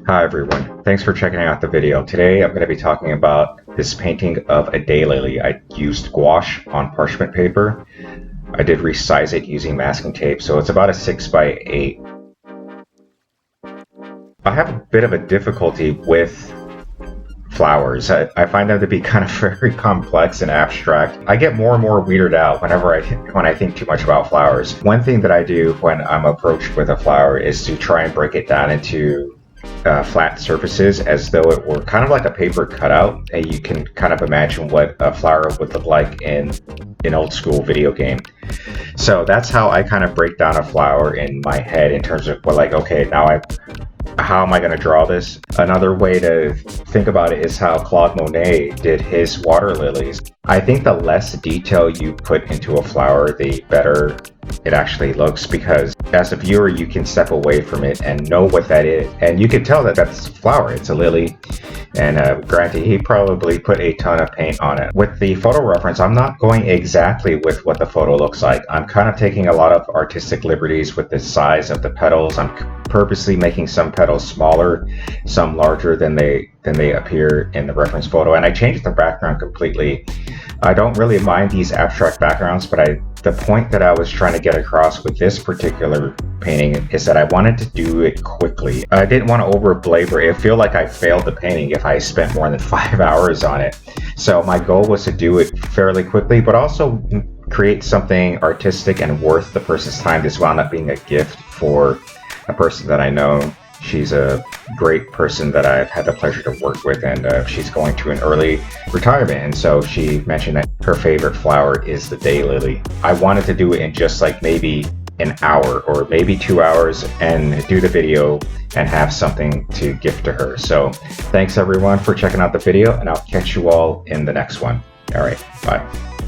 Hi everyone, thanks for checking out the video. Today I'm going to be talking about this painting of a daylily. I used gouache on parchment paper. I did resize it using masking tape, so it's about a 6 by 8. I have a bit of a difficulty with flowers. I find them to be kind of very complex and abstract. I get more and more weirded out when I think too much about flowers. One thing that I do when I'm approached with a flower is to try and break it down into flat surfaces as though it were kind of like a paper cutout, and you can kind of imagine what a flower would look like in an old school video game. So that's how I kind of break down a flower in my head in terms of, well, like, okay, how am I going to draw this? Another way to think about it is how Claude Monet did his water lilies. I think the less detail you put into a flower, the better it actually looks, because as a viewer you can step away from it and know what that is, and you can tell that that's a flower, it's a lily. And granted, he probably put a ton of paint on it. With the photo reference, I'm not going exactly with what the photo looks like. I'm kind of taking a lot of artistic liberties with the size of the petals. I'm purposely making some petals smaller, some larger than they appear in the reference photo, and I changed the background completely. I don't really mind these abstract backgrounds, but the point that I was trying to get across with this particular painting is that I wanted to do it quickly. I didn't want to over belabor it. I feel like I failed the painting if I spent more than 5 hours on it. So my goal was to do it fairly quickly, but also create something artistic and worth the person's time. This wound up being a gift for a person that I know. She's a great person that I've had the pleasure to work with, and she's going to an early retirement, and so she mentioned that her favorite flower is the daylily. I wanted to do it in just like maybe an hour or maybe 2 hours and do the video and have something to gift to her. So thanks everyone for checking out the video, and I'll catch you all in the next one. All right, bye.